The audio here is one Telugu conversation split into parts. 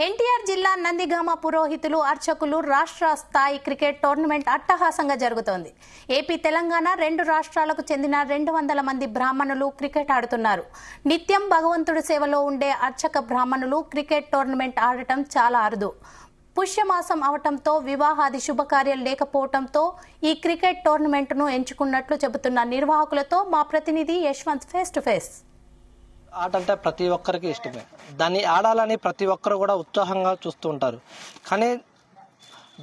ఎన్టీఆర్ జిల్లా నందిగామ పురోహితులు అర్చకులు రాష్ట్ర స్థాయి క్రికెట్ టోర్నమెంట్ అట్టహాసంగా జరుగుతోంది. ఏపీ తెలంగాణ రెండు రాష్ట్రాలకు చెందిన 200 మంది బ్రాహ్మణులు క్రికెట్ ఆడుతున్నారు. నిత్యం భగవంతుడి సేవలో ఉండే అర్చక బ్రాహ్మణులు క్రికెట్ టోర్నమెంట్ ఆడటం చాలా అరుదు. పుష్యమాసం అవటంతో వివాహాది శుభకార్యాలు లేకపోవడంతో ఈ క్రికెట్ టోర్నమెంట్ను ఎంచుకున్నట్లు చెబుతున్న నిర్వాహకులతో మా ప్రతినిధి యశ్వంత్ ఫేస్ టు ఫేస్. ఆట అంటే ప్రతి ఒక్కరికి ఇష్టమే. దాన్ని ఆడాలని ప్రతి ఒక్కరు కూడా ఉత్సాహంగా చూస్తూ ఉంటారు. కానీ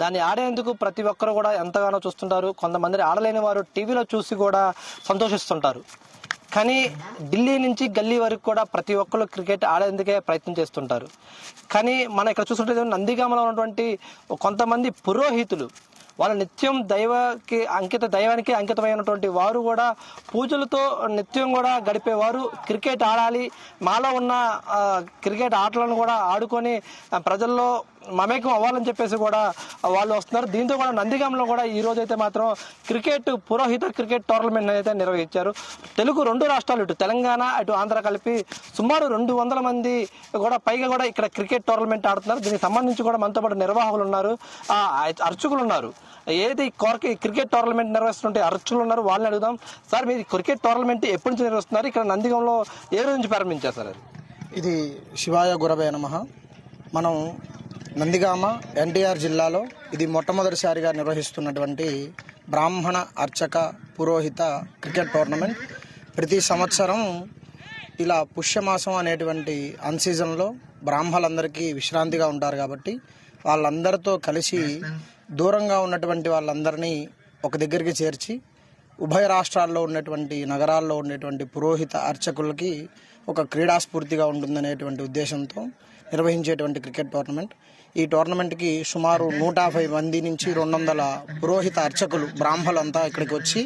దాన్ని ఆడేందుకు ప్రతి ఒక్కరు కూడా ఎంతగానో చూస్తుంటారు. కొంతమంది ఆడలేని వారు టీవీలో చూసి కూడా సంతోషిస్తుంటారు. కానీ ఢిల్లీ నుంచి గల్లీ వరకు కూడా ప్రతి ఒక్కరు క్రికెట్ ఆడేందుకే ప్రయత్నం చేస్తుంటారు. కానీ మనం ఇక్కడ చూస్తుంటే నందిగామలో ఉన్నటువంటి కొంతమంది పురోహితులు వాళ్ళ నిత్యం దైవానికి అంకితమైనటువంటి వారు కూడా పూజలతో నిత్యం కూడా గడిపేవారు. క్రికెట్ ఆడాలి, మాలో ఉన్న క్రికెట్ ఆటలను కూడా ఆడుకొని ప్రజల్లో మమేకం అవ్వాలని చెప్పేసి కూడా వాళ్ళు వస్తున్నారు. దీంతో కూడా నందిగామలో కూడా ఈ రోజు అయితే మాత్రం పురోహిత క్రికెట్ టోర్నమెంట్ అయితే నిర్వహించారు. తెలుగు రెండు రాష్ట్రాలు, ఇటు తెలంగాణ అటు ఆంధ్ర కలిపి సుమారు 200 మంది కూడా పైగా కూడా ఇక్కడ క్రికెట్ టోర్నమెంట్ ఆడుతున్నారు. దీనికి సంబంధించి కూడా మనతో పాటు నిర్వాహకులు ఉన్నారు, అర్చకులు ఉన్నారు. ఏది క్రికెట్ టోర్నమెంట్ నిర్వహిస్తుంటే అర్చకులు ఉన్నారు, వాళ్ళని అడుగుదాం. సార్, మీరు క్రికెట్ టోర్నమెంట్ ఎప్పటి నుంచి నిర్వహిస్తున్నారు? ఇక్కడ నందిగామలో ఏ రోజు నుంచి ప్రారంభించారు సార్? ఇది శివాయ గురవే నమః. మనం నందిగామ ఎన్టీఆర్ జిల్లాలో ఇది మొట్టమొదటిసారిగా నిర్వహిస్తున్నటువంటి బ్రాహ్మణ అర్చక పురోహిత క్రికెట్ టోర్నమెంట్. ప్రతి సంవత్సరం ఇలా పుష్యమాసం అనేటువంటి అన్సీజన్లో బ్రాహ్మణులందరికీ విశ్రాంతిగా ఉంటారు కాబట్టి వాళ్ళందరితో కలిసి దూరంగా ఉన్నటువంటి వాళ్ళందరినీ ఒక దగ్గరికి చేర్చి ఉభయ రాష్ట్రాల్లో ఉన్నటువంటి నగరాల్లో ఉండేటువంటి పురోహిత అర్చకులకి ఒక క్రీడాస్ఫూర్తిగా ఉంటుందనేటువంటి ఉద్దేశంతో నిర్వహించేటువంటి క్రికెట్ టోర్నమెంట్. ఈ టోర్నమెంట్కి సుమారు 150 మంది నుంచి 200 పురోహిత అర్చకులు బ్రాహ్మణులంతా ఇక్కడికి వచ్చి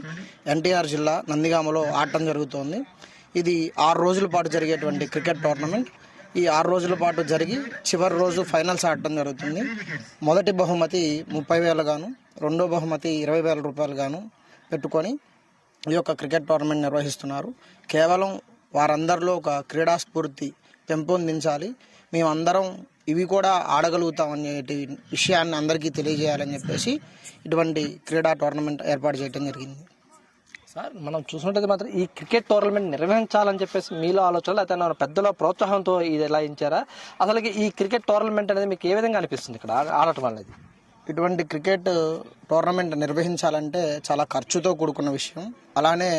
ఎన్టీఆర్ జిల్లా నందిగామలో ఆడటం జరుగుతోంది. ఇది 6 రోజుల పాటు జరిగేటువంటి క్రికెట్ టోర్నమెంట్. ఈ 6 రోజుల పాటు జరిగి చివరి రోజు ఫైనల్స్ ఆడటం జరుగుతుంది. మొదటి బహుమతి 30,000 గాను, రెండో బహుమతి 20,000 రూపాయలు గాను పెట్టుకొని ఈ యొక్క క్రికెట్ టోర్నమెంట్ నిర్వహిస్తున్నారు. కేవలం వారందరిలో ఒక క్రీడాస్ఫూర్తి పెంపొందించాలి, మేమందరం ఇవి కూడా ఆడగలుగుతాం అనే విషయాన్ని అందరికీ తెలియజేయాలని చెప్పేసి ఇటువంటి క్రీడా టోర్నమెంట్ ఏర్పాటు చేయడం జరిగింది. సార్, మనం చూసినట్టయితే మాత్రం ఈ క్రికెట్ టోర్నమెంట్ నిర్వహించాలని చెప్పేసి మీలో ఆలోచనలు అయితే పెద్దల ప్రోత్సాహంతో ఇది ఎలా ఇచ్చారా? అసలు ఈ క్రికెట్ టోర్నమెంట్ అనేది మీకు ఏ విధంగా అనిపిస్తుంది ఇక్కడ ఆడటం అనేది? ఇటువంటి క్రికెట్ టోర్నమెంట్ నిర్వహించాలంటే చాలా ఖర్చుతో కూడుకున్న విషయం. అలానే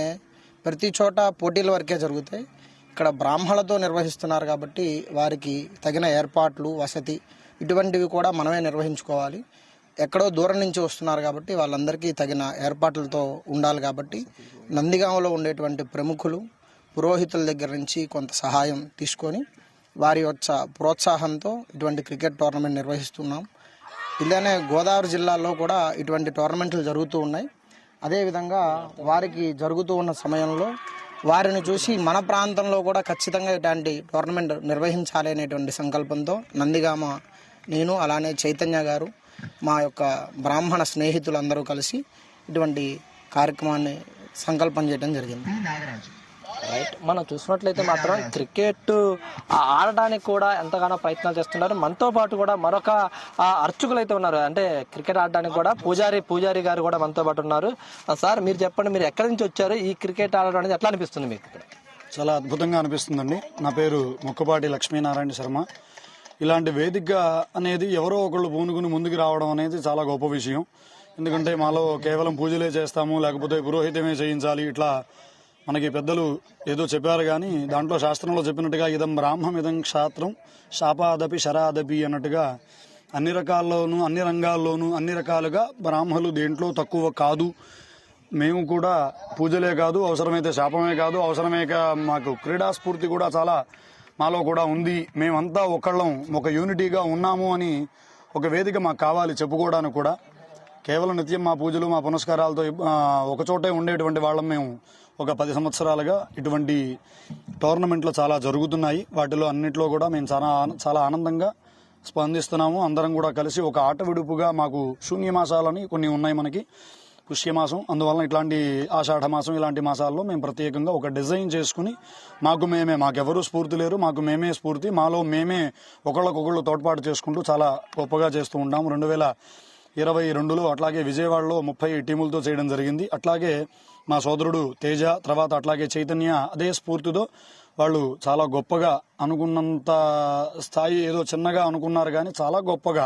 ప్రతి చోట పోటీల వరకే జరుగుతాయి. ఇక్కడ బ్రాహ్మణులతో నిర్వహిస్తున్నారు కాబట్టి వారికి తగిన ఏర్పాట్లు, వసతి ఇటువంటివి కూడా మనమే నిర్వహించుకోవాలి. ఎక్కడో దూరం నుంచి వస్తున్నారు కాబట్టి వాళ్ళందరికీ తగిన ఏర్పాట్లతో ఉండాలి. కాబట్టి నందిగామలో ఉండేటువంటి ప్రముఖులు, పురోహితుల దగ్గర నుంచి కొంత సహాయం తీసుకొని వారి యొక్క ప్రోత్సాహంతో ఇటువంటి క్రికెట్ టోర్నమెంట్ నిర్వహిస్తున్నాం. ఇలానే గోదావరి జిల్లాలో కూడా ఇటువంటి టోర్నమెంట్లు జరుగుతూ ఉన్నాయి. అదేవిధంగా వారికి జరుగుతూ ఉన్న సమయంలో వారిని చూసి మన ప్రాంతంలో కూడా ఖచ్చితంగా ఇట్లాంటి టోర్నమెంట్ నిర్వహించాలి అనేటువంటి సంకల్పంతో నందిగామ నేను, అలానే చైతన్య గారు, మా యొక్క బ్రాహ్మణ స్నేహితులందరూ కలిసి ఇటువంటి కార్యక్రమాన్ని సంకల్పం చేయడం జరిగింది. రైట్, మనం చూసినట్లయితే మాత్రం క్రికెట్ ఆడడానికి కూడా ఎంతగానో ప్రయత్నాలు చేస్తున్నారు. మనతో పాటు కూడా మరొక అర్చకులు అయితే ఉన్నారు, అంటే క్రికెట్ ఆడడానికి కూడా పూజారి గారు కూడా మనతో పాటు ఉన్నారు. సార్, మీరు చెప్పండి, మీరు ఎక్కడి నుంచి వచ్చారు? ఈ క్రికెట్ ఆడడం అనేది ఎట్లా అనిపిస్తుంది మీకు? చాలా అద్భుతంగా అనిపిస్తుందండి. నా పేరు ముక్కపాటి లక్ష్మీనారాయణ శర్మ. ఇలాంటి వేదిక అనేది ఎవరో ఒకళ్ళు పూనుకుని ముందుకు రావడం అనేది చాలా గొప్ప విషయం. ఎందుకంటే మాలో కేవలం పూజలే చేస్తాము, లేకపోతే పురోహితమే చేయించాలి, ఇట్లా మనకి పెద్దలు ఏదో చెప్పారు. కానీ దాంట్లో శాస్త్రంలో చెప్పినట్టుగా ఇదం బ్రాహ్మం ఇదం క్షాత్రం శాపాదపి శరాదపి అన్నట్టుగా అన్ని రకాల్లోనూ, అన్ని రంగాల్లోనూ, అన్ని రకాలుగా బ్రాహ్మణులు దేంట్లో తక్కువ కాదు. మేము కూడా పూజలే కాదు, అవసరమైతే శాపమే కాదు, మాకు క్రీడాస్ఫూర్తి కూడా చాలా మాలో కూడా ఉంది. మేమంతా ఒకళ్ళం, ఒక యూనిటీగా ఉన్నాము అని ఒక వేదిక మాకు కావాలి చెప్పుకోవడానికి కూడా. కేవలం నిత్యం మా పూజలు, మా పునస్కారాలతో ఒకచోటే ఉండేటువంటి వాళ్ళం మేము. ఒక 10 సంవత్సరాలుగా ఇటువంటి టోర్నమెంట్లు చాలా జరుగుతున్నాయి. వాటిలో అన్నింటిలో కూడా మేము చాలా ఆనందంగా స్పందిస్తున్నాము. అందరం కూడా కలిసి ఒక ఆట విడుపుగా మాకు శూన్యమాసాలని కొన్ని ఉన్నాయి మనకి. పుష్యమాసం, అందువలన ఇట్లాంటి ఆషాఢ మాసం ఇలాంటి మాసాల్లో మేము ప్రత్యేకంగా ఒక డిజైన్ చేసుకుని మాకెవరూ స్ఫూర్తి లేరు, మాకు మేమే స్ఫూర్తి, మాలో మేమే ఒకళ్ళకొకళ్ళు తోడ్పాటు చేసుకుంటూ చాలా గొప్పగా చేస్తూ ఉంటాము. 2022లో అట్లాగే విజయవాడలో 30 టీములతో చేయడం జరిగింది. అట్లాగే మా సోదరుడు తేజ, తర్వాత అట్లాగే చైతన్య అదే స్ఫూర్తితో వాళ్ళు చాలా గొప్పగా అనుకున్నంత స్థాయి ఏదో చిన్నగా అనుకున్నారు కానీ చాలా గొప్పగా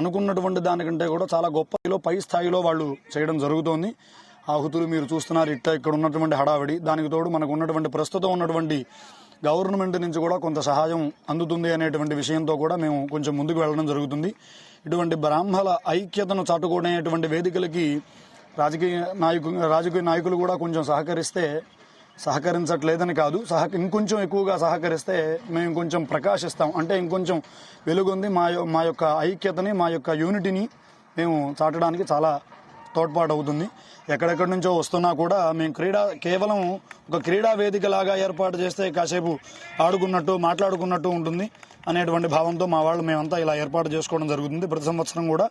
అనుకున్నటువంటి దానికంటే కూడా చాలా గొప్ప పై స్థాయిలో వాళ్ళు చేయడం జరుగుతోంది. ఆహుతులు మీరు చూస్తున్నారు, ఇక్కడ ఉన్నటువంటి హడావిడి, దానికి తోడు మనకు ఉన్నటువంటి ప్రస్తుతం ఉన్నటువంటి గవర్నమెంట్ నుంచి కూడా కొంత సహాయం అందుతుంది అనేటువంటి విషయంతో కూడా మేము కొంచెం ముందుకు వెళ్ళడం జరుగుతుంది. ఇటువంటి బ్రాహ్మణ ఐక్యతను చాటుకునేటువంటి వేదికలకి రాజకీయ నాయకులు కూడా కొంచెం సహకరించట్లేదని కాదు, ఇంకొంచెం ఎక్కువగా సహకరిస్తే మేము కొంచెం ప్రకాశిస్తాం, అంటే ఇంకొంచెం వెలుగొంది మా యొక్క ఐక్యతని, మా యొక్క యూనిటీని మేము చాటడానికి చాలా తోడ్పాటు అవుతుంది. ఎక్కడెక్కడి నుంచో వస్తున్నా కూడా మేము కేవలం ఒక క్రీడా వేదిక లాగా ఏర్పాటు చేస్తే కాసేపు ఆడుకున్నట్టు మాట్లాడుకున్నట్టు ఉంటుంది అనేటువంటి భావంతో మా వాళ్ళు మేమంతా ఇలా ఏర్పాటు చేసుకోవడం జరుగుతుంది. ప్రతి సంవత్సరం కూడా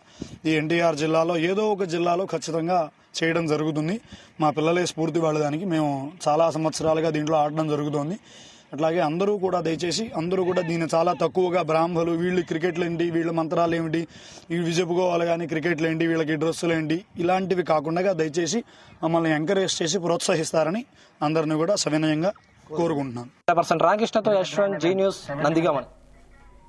ఈ ఎన్టీఆర్ జిల్లాలో ఏదో ఒక జిల్లాలో ఖచ్చితంగా చేయడం జరుగుతుంది. మా పిల్లలే స్ఫూర్తి వాళ్ళదానికి మేము చాలా సంవత్సరాలుగా దీంట్లో ఆడడం జరుగుతోంది. అట్లాగే అందరూ కూడా దయచేసి దీన్ని చాలా తక్కువగా బ్రాహ్మలు వీళ్ళు క్రికెట్లు ఏంటి, వీళ్ళ మంత్రాలు ఏమిటి, ఇవి చెప్పుకోవాలి కానీ క్రికెట్లు ఏంటి, వీళ్ళకి డ్రెస్సులు ఏంటి, ఇలాంటివి కాకుండా దయచేసి మమ్మల్ని ఎంకరేజ్ చేసి ప్రోత్సహిస్తారని అందరినీ కూడా సవినయంగా కోరుకుంటున్నాను. రామకృష్ణతో యశ్వంత్, జీ న్యూస్, నందిగామ.